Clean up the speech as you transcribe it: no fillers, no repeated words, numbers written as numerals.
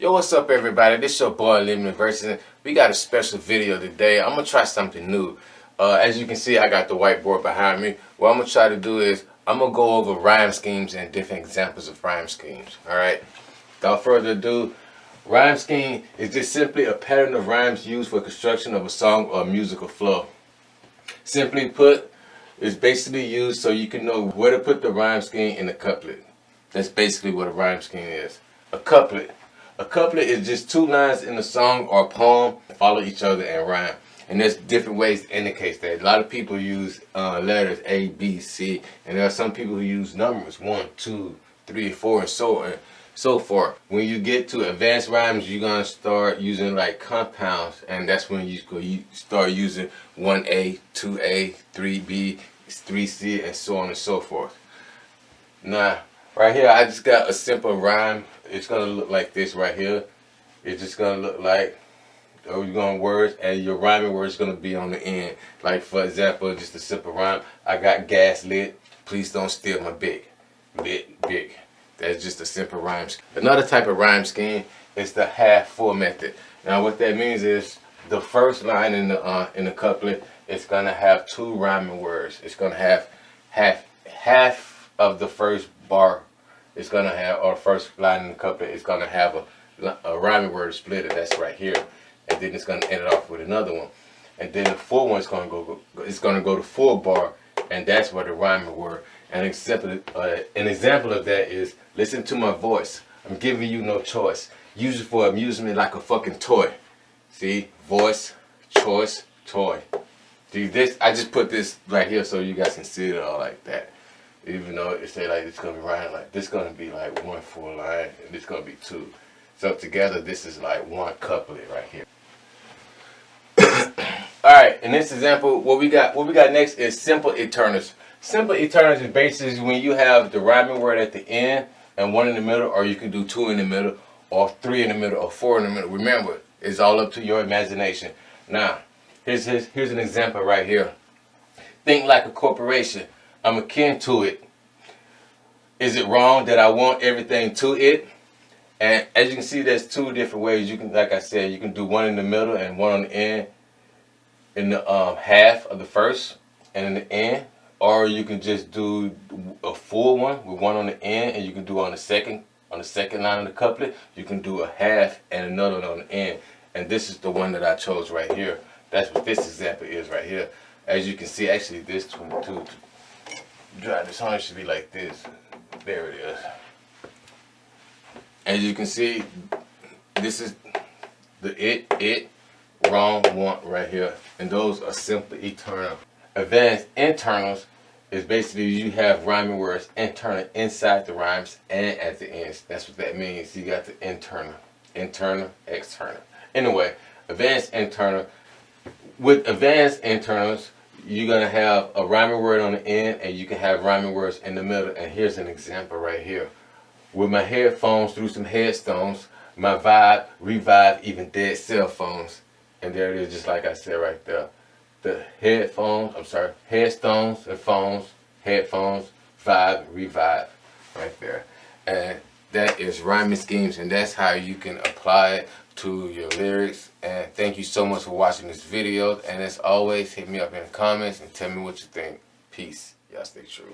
Yo, what's up everybody? This your boy Lemon Versus. We got a special video today. I'm gonna try something new. As you can see, I got the whiteboard behind me. What I'm gonna try to do is I'm gonna go over rhyme schemes and different examples of rhyme schemes. Alright? Without further ado, rhyme scheme is just simply a pattern of rhymes used for construction of a song or musical flow. Simply put, it's basically used so you can know where to put the rhyme scheme in a couplet. That's basically what a rhyme scheme is. A couplet. A couplet is just two lines in a song or a poem follow each other and rhyme. And there's different ways to indicate that. A lot of people use letters A, B, C, and there are some people who use numbers 1, 2, 3, 4, and so on, so forth. When you get to advanced rhymes, you're gonna start using like compounds, and that's when you start using 1A, 2A, 3B, 3C, and so on and so forth. Now, right here, I just got a simple rhyme. It's going to look like this right here. It's just going to look like, you're going words, and your rhyming word is going to be on the end. Like, for example, just a simple rhyme. I got gas lit. Please don't steal my big. Big. That's just a simple rhyme. Another type of rhyme scheme is the half-full method. Now, what that means is the first line in the couplet is going to have two rhyming words. It's going to have half of the first bar. It's gonna have, or first line in the couplet, it's gonna have a rhyming word splitter. That's right here, and then it's gonna end it off with another one, and then the full one is gonna go. It's gonna go to full bar, and that's where the rhyming word. And an example of that is, listen to my voice. I'm giving you no choice. Use it for amusement like a fucking toy. See, voice, choice, toy. See this? I just put this right here so you guys can see it all like that. Even though it say like it's gonna be rhyme like this, gonna be like one full line, and this gonna be two. So together, this is like one couplet right here. All right, in this example, what we got next is simple eternals. Simple eternals is basically when you have the rhyming word at the end and one in the middle, or you can do two in the middle, or three in the middle, or four in the middle. Remember, it's all up to your imagination. Now, here's an example right here. Think like a corporation. I'm akin to it. Is it wrong that I want everything to it? And as you can see, there's two different ways. You can, like I said, you can do one in the middle and one on the end, in the half of the first and in the end, or you can just do a full one with one on the end, and you can do on the second line of the couplet. You can do a half and another one on the end. And this is the one that I chose right here. That's what this example is right here. As you can see, actually, this 22. Drive this home, should be like this. There it is. As you can see, this is the wrong, want right here. And those are simply eternal. Advanced internals is basically you have rhyming words internal inside the rhymes and at the ends. That's what that means. You got the internal, external. Anyway, advanced internal. With advanced internals, you're going to have a rhyming word on the end, and you can have rhyming words in the middle. And here's an example right here. With my headphones through some headstones, my vibe revive even dead cell phones. And there it is, just like I said right there. The headstones and phones, headphones, vibe, revive, right there. And that is rhyming schemes, and that's how you can apply it to your lyrics. And thank you so much for watching this video, and as always, hit me up in the comments and tell me what you think. Peace. Y'all stay true.